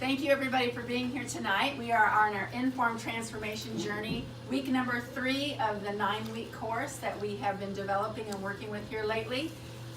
Thank you everybody for being here tonight. We are on our In.Form transformation journey, week number 3 of the 9-week course that we have been developing and working with here lately.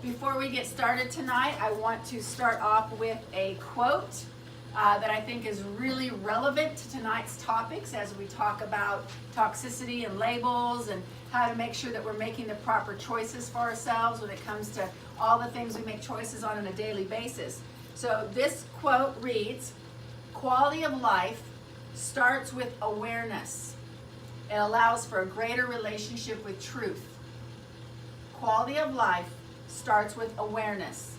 Before we get started tonight, I want to start off with a quote that I think is really relevant to tonight's topics as we talk about toxicity and labels and how to make sure that we're making the proper choices for ourselves when it comes to all the things we make choices on a daily basis. So this quote reads, "Quality of life starts with awareness. It allows for a greater relationship with truth." Quality of life starts with awareness,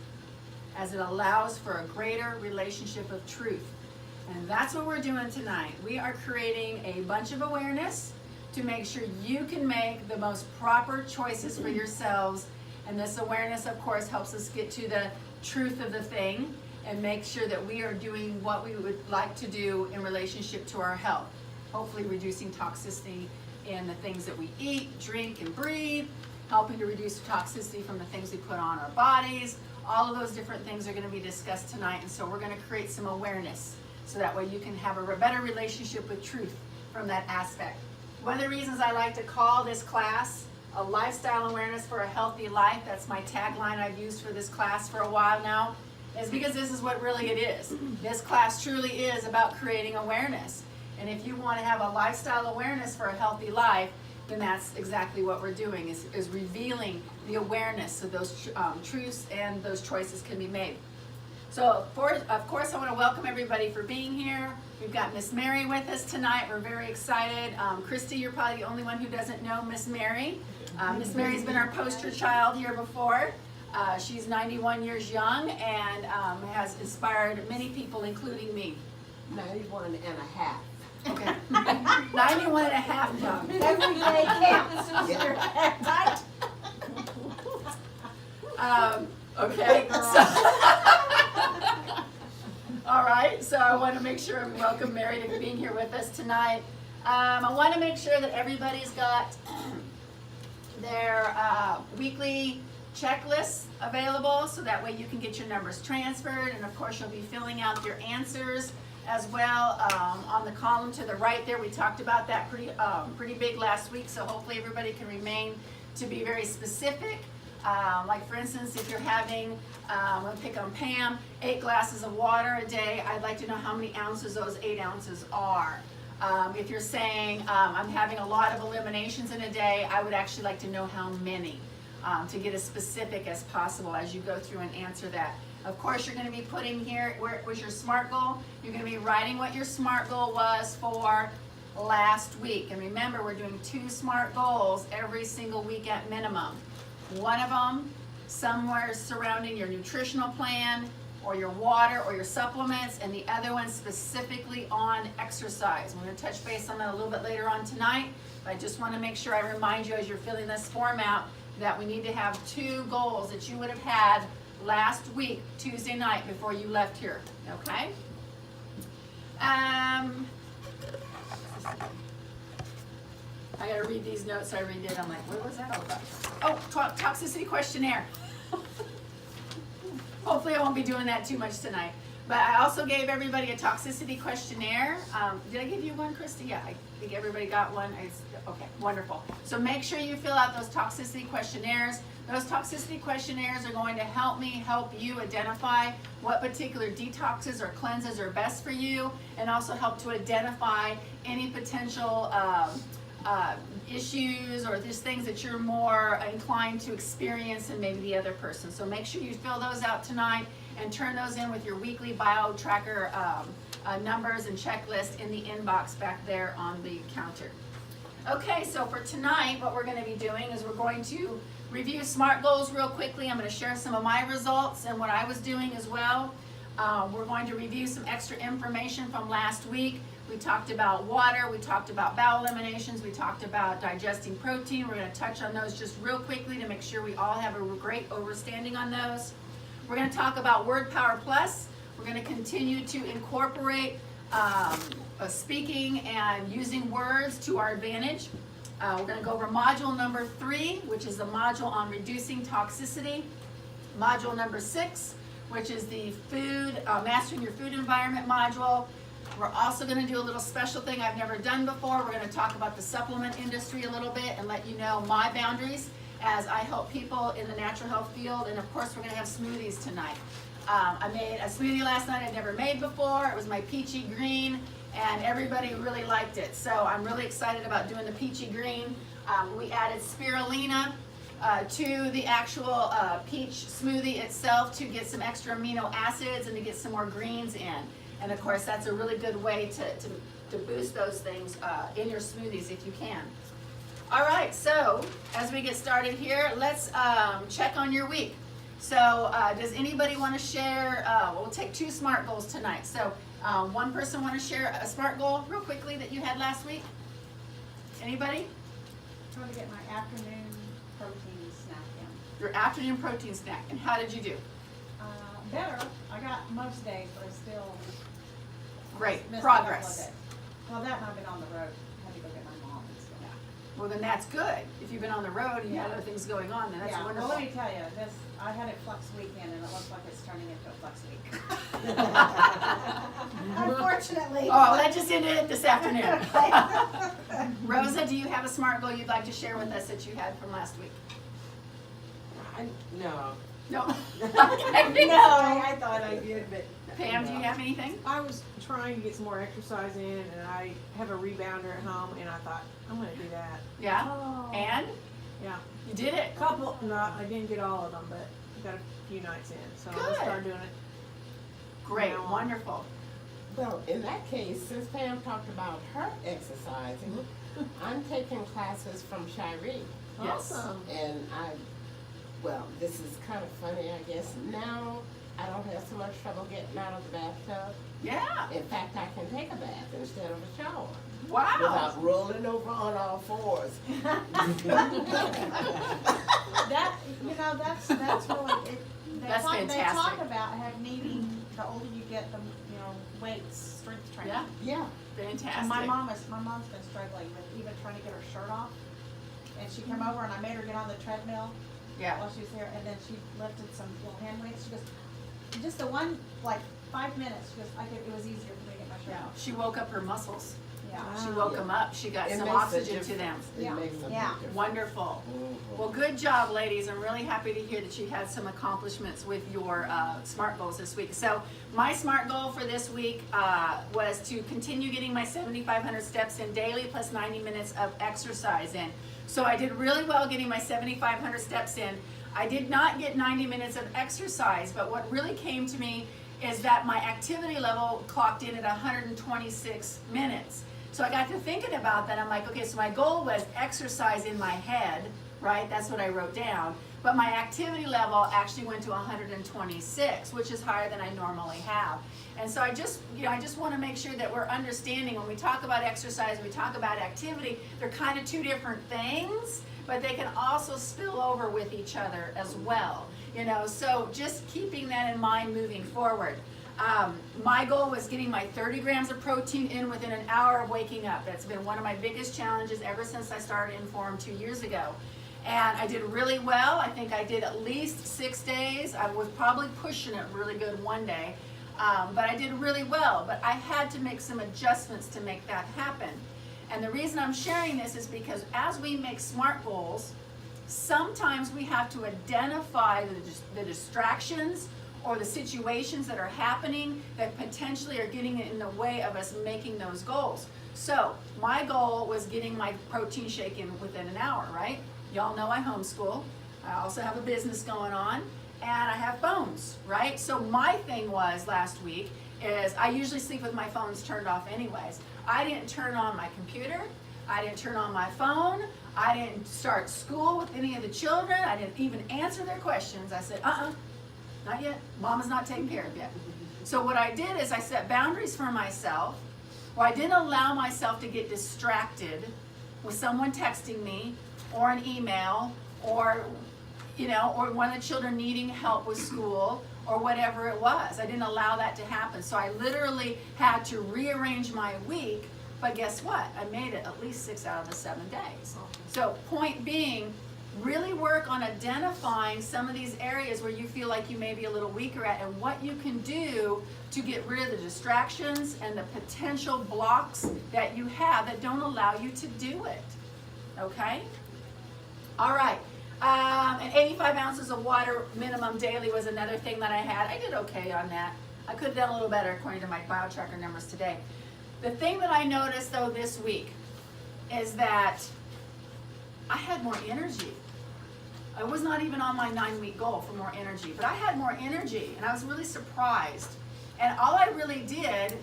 as it allows for a greater relationship of truth. And that's what we're doing tonight. We are creating a bunch of awareness to make sure you can make the most proper choices for yourselves. And this awareness, of course, helps us get to the truth of the thing and make sure that we are doing what we would like to do in relationship to our health. Hopefully reducing toxicity in the things that we eat, drink, and breathe, helping to reduce toxicity from the things we put on our bodies. All of those different things are going to be discussed tonight, and so we're going to create some awareness so that way you can have a better relationship with truth from that aspect. One of the reasons I like to call this class a lifestyle awareness for a healthy life, that's my tagline I've used for this class for a while now, is because this is what really it is. This class truly is about creating awareness. And if you want to have a lifestyle awareness for a healthy life, then that's exactly what we're doing, is revealing the awareness so those truths and those choices can be made. So, of course, I want to welcome everybody for being here. We've got Miss Mary with us tonight. We're very excited. Christy, you're probably the only one who doesn't know Miss Mary. Miss Mary's been our poster child here before. She's 91 years young and has inspired many people, including me. 91 and a half. Okay. 91 and a half young. Every day counts, sister. Right? Okay. All right. So I want to make sure and welcome Mary to being here with us tonight. I want to make sure that everybody's got their weekly checklists available so that way you can get your numbers transferred, and of course you'll be filling out your answers as well on the column to the right there. We talked about that pretty big last week, so hopefully everybody can remain to be very specific. Like for instance, if you're having, I'm going to pick on Pam, 8 glasses of water a day, I'd like to know how many ounces those 8 ounces are. If you're saying I'm having a lot of eliminations in a day, I would actually like to know how many, to get as specific as possible as you go through and answer that. Of course, you're going to be putting here where was your SMART goal. You're going to be writing what your SMART goal was for last week. And remember, we're doing 2 SMART goals every single week at minimum. One of them somewhere surrounding your nutritional plan or your water or your supplements, and the other one specifically on exercise. We're going to touch base on that a little bit later on tonight, but I just want to make sure I remind you as you're filling this form out that we need to have 2 goals that you would have had last week, Tuesday night, before you left here, okay? I gotta read these notes I redid. I'm like, what was that all about? Oh, toxicity questionnaire. Hopefully I won't be doing that too much tonight. But I also gave everybody a toxicity questionnaire. Did I give you one, Christy? Yeah, I think everybody got one. Okay, wonderful. So make sure you fill out those toxicity questionnaires. Those toxicity questionnaires are going to help you identify what particular detoxes or cleanses are best for you, and also help to identify any potential issues or just things that you're more inclined to experience than maybe the other person. So make sure you fill those out tonight and turn those in with your weekly bio tracker numbers and checklist in the inbox back there on the counter. Okay, so for tonight, what we're going to be doing is we're going to review SMART goals real quickly. I'm going to share some of my results and what I was doing as well. We're going to review some extra information from last week. We talked about water, we talked about bowel eliminations, we talked about digesting protein. We're going to touch on those just real quickly to make sure we all have a great understanding on those. We're going to talk about Word Power Plus. We're going to continue to incorporate speaking and using words to our advantage. We're going to go over module number 3, which is the module on reducing toxicity. Module number 6, which is the food, Mastering Your Food Environment module. We're also gonna do a little special thing I've never done before. We're gonna talk about the supplement industry a little bit and let you know my boundaries as I help people in the natural health field. And of course, we're gonna have smoothies tonight. I made a smoothie last night I'd never made before. It was my peachy green, and everybody really liked it. So I'm really excited about doing the peachy green. We added spirulina to the actual peach smoothie itself to get some extra amino acids and to get some more greens in. And of course, that's a really good way to boost those things in your smoothies if you can. All right, so as we get started here, let's check on your week. So does anybody want to share, we'll take 2 SMART goals tonight. So one person want to share a SMART goal real quickly that you had last week? Anybody? Trying to get my afternoon protein snack in. Your afternoon protein snack, and how did you do? Better. I got most days, but I still Great, missed a couple of progress. days. Well, that and I've been on the road. Had to go get my mom and stuff. Well, then that's good. If you've been on the road and you have Yeah. other things going on, then that's Yeah, wonderful. well, let me tell you, I had a flex weekend and it looks like it's turning into a flex week. Unfortunately. Oh, that just ended this afternoon. Rosa, do you have a SMART goal you'd like to share with us that you had from last week? No. No? No, I thought I did, but. Pam, do you have anything? I was trying to get some more exercise in, and I have a rebounder at home, and I thought, I'm gonna do that. Yeah? Oh. And? Yeah. You did it. Couple, no, I didn't get all of them, but I got a few nights in, so Good. I'll start doing it. Great, Now on. wonderful. Well, in that case, since Pam talked about her exercising, I'm taking classes from Shireen. Yes. Awesome. And well, this is kind of funny, I guess. Now, I don't have so much trouble getting out of the bathtub. Yeah. In fact, I can take a bath instead of a shower. Wow. Without rolling over on all fours. That, that's really, That's they fantastic. talk about needing, the older you get, the, weights, strength training. Yeah, Yeah. fantastic. And my mom's been struggling with even trying to get her shirt off. And she came over and I made her get on the treadmill Yeah. while she was there, and then she lifted some little hand weights. She goes, just the one, like 5 minutes, she goes, it was easier for me to get my shirt Yeah. off. She woke up her muscles. Yeah. She Wow. woke them up. She got It some makes a oxygen to them. difference. It Yeah. makes a big Yeah. difference. Wonderful. Mhm. Well, good job, ladies. I'm really happy to hear that you had some accomplishments with your SMART goals this week. So my SMART goal for this week was to continue getting my 7,500 steps in daily plus 90 minutes of exercise in. So I did really well getting my 7,500 steps in. I did not get 90 minutes of exercise, but what really came to me is that my activity level clocked in at 126 minutes. So I got to thinking about that. I'm like, okay, so my goal was exercise in my head, right? That's what I wrote down. But my activity level actually went to 126, which is higher than I normally have. And so I just want to make sure that we're understanding when we talk about exercise, we talk about activity, they're kind of 2 different things, but they can also spill over with each other as well. So just keeping that in mind moving forward. My goal was getting my 30 grams of protein in within an hour of waking up. That's been one of my biggest challenges ever since I started IN.Form 2 years ago. And I did really well. I think I did at least 6 days. I was probably pushing it really good one day. But I did really well. But I had to make some adjustments to make that happen. And the reason I'm sharing this is because as we make SMART goals, sometimes we have to identify the distractions or the situations that are happening that potentially are getting in the way of us making those goals. So my goal was getting my protein shake in within an hour, right? Y'all know I homeschool. I also have a business going on, and I have phones, right? So my thing was last week is I usually sleep with my phones turned off anyways. I didn't turn on my computer. I didn't turn on my phone. I didn't start school with any of the children. I didn't even answer their questions. I said, not yet. Mama's not taken care of yet. So what I did is I set boundaries for myself, where I didn't allow myself to get distracted with someone texting me or an email or or one of the children needing help with school or whatever it was. I didn't allow that to happen. So I literally had to rearrange my week, but guess what? I made it at least 6 out of the 7 days. So point being, really work on identifying some of these areas where you feel like you may be a little weaker at and what you can do to get rid of the distractions and the potential blocks that you have that don't allow you to do it. Okay? All right. And 85 ounces of water minimum daily was another thing that I had. I did okay on that. I could have done a little better according to my BioTracker numbers today. The thing that I noticed though this week is that I had more energy. I was not even on my 9-week goal for more energy, but I had more energy and I was really surprised. And all I really did,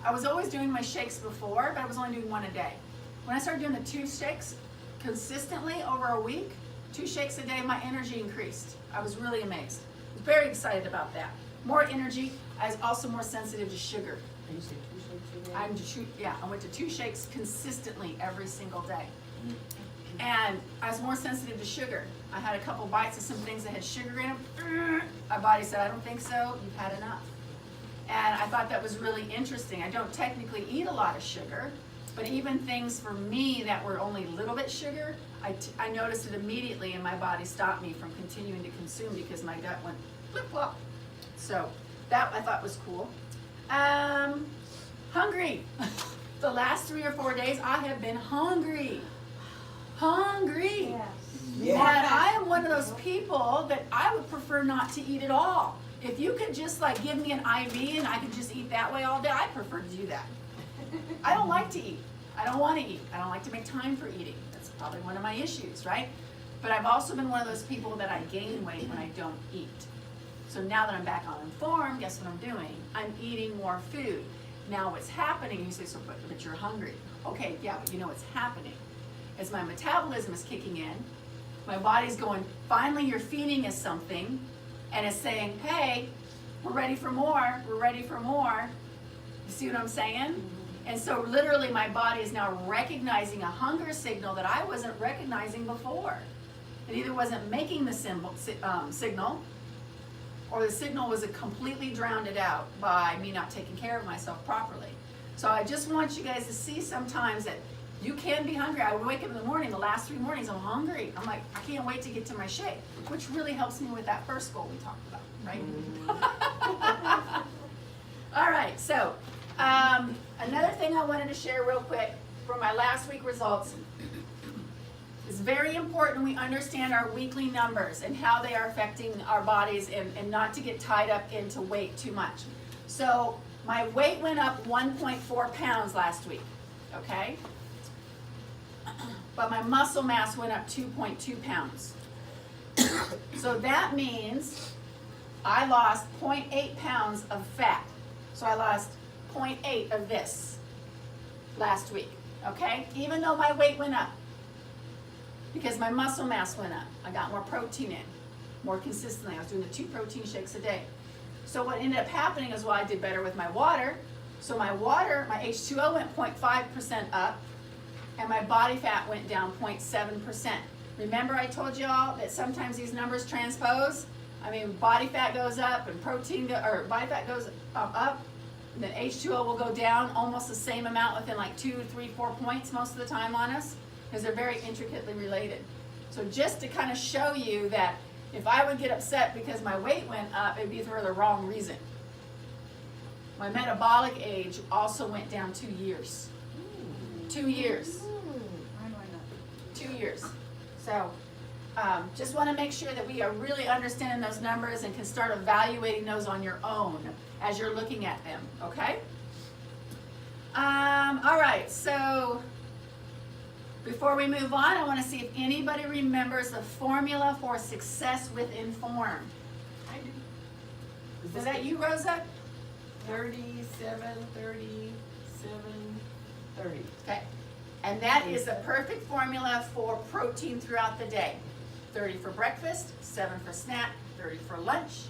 I was always doing my shakes before, but I was only doing one a day. When I started doing the 2 shakes consistently over a week, 2 shakes a day, my energy increased. I was really amazed. I was very excited about that. More energy. I was also more sensitive to sugar. And you said 2 shakes a day? I went to 2 shakes consistently every single day. And I was more sensitive to sugar. I had a couple bites of some things that had sugar in them. My body said, I don't think so, you've had enough. And I thought that was really interesting. I don't technically eat a lot of sugar, but even things for me that were only a little bit sugar, I noticed it immediately and my body stopped me from continuing to consume because my gut went flip-flop. So that I thought was cool. Hungry. The last 3 or 4 days I have been hungry. Hungry. Yes. And I am one of those people that I would prefer not to eat at all. If you could just like give me an IV and I could just eat that way all day, I prefer to do that. I don't like to eat. I don't want to eat. I don't like to make time for eating. That's probably one of my issues, right? But I've also been one of those people that I gain weight when I don't eat. So now that I'm back on IN.Form, guess what I'm doing? I'm eating more food. Now what's happening, you say, so but you're hungry. Okay, yeah, but you know what's happening is my metabolism is kicking in. My body's going, finally you're feeding us something, and it's saying, hey, we're ready for more, we're ready for more. You see what I'm saying? And so literally my body is now recognizing a hunger signal that I wasn't recognizing before. It either wasn't making the signal, or the signal was completely drowned out by me not taking care of myself properly. So I just want you guys to see sometimes that you can be hungry. I would wake up in the morning, the last 3 mornings, I'm hungry. I'm like, I can't wait to get to my shake, which really helps me with that first goal we talked about, right? All right, so another thing I wanted to share real quick from my last week results. It's very important we understand our weekly numbers and how they are affecting our bodies and not to get tied up into weight too much. So my weight went up 1.4 pounds last week, okay? But my muscle mass went up 2.2 pounds. So that means I lost 0.8 pounds of fat. So I lost 0.8 of this last week, okay? Even though my weight went up. Because my muscle mass went up. I got more protein in, more consistently. I was doing the 2 protein shakes a day. So what ended up happening is, well, I did better with my water. So my water, my H2O went 0.5% up, and my body fat went down 0.7%. Remember I told y'all that sometimes these numbers transpose? I mean, body fat goes up and body fat goes up, and then H2O will go down almost the same amount within like 2, 3, 4 points most of the time on us, because they're very intricately related. So just to kind of show you that if I would get upset because my weight went up, it'd be for the wrong reason. My metabolic age also went down 2 years. 2 years. Mine went up. 2 years. So just want to make sure that we are really understanding those numbers and can start evaluating those on your own as you're looking at them, okay? All right, so before we move on, I want to see if anybody remembers the formula for success with IN.Form. I do. Is that you, Rosa? 37, 37, 30. Okay. And that is the perfect formula for protein throughout the day. 30 for breakfast, 7 for snack, 30 for lunch,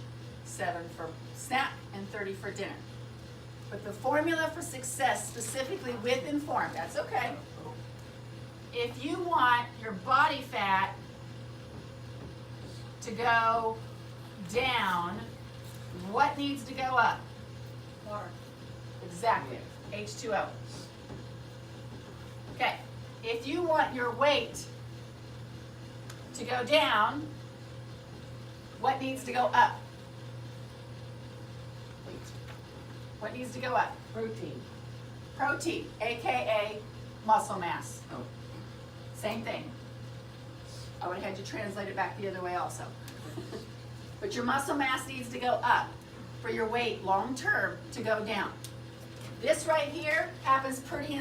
7 for snack, and 30 for dinner. But the formula for success specifically with IN.Form, that's okay. If you want your body fat to go down, what needs to go up? Water. Exactly, H2O. Okay, if you want your weight to go down, what needs to go up? Wait. What needs to go up? Protein. Protein, AKA muscle mass. Oh. Same thing. I would have had you translate it back the other way also. But your muscle mass needs to go up for your weight long term to go down. This right here happens pretty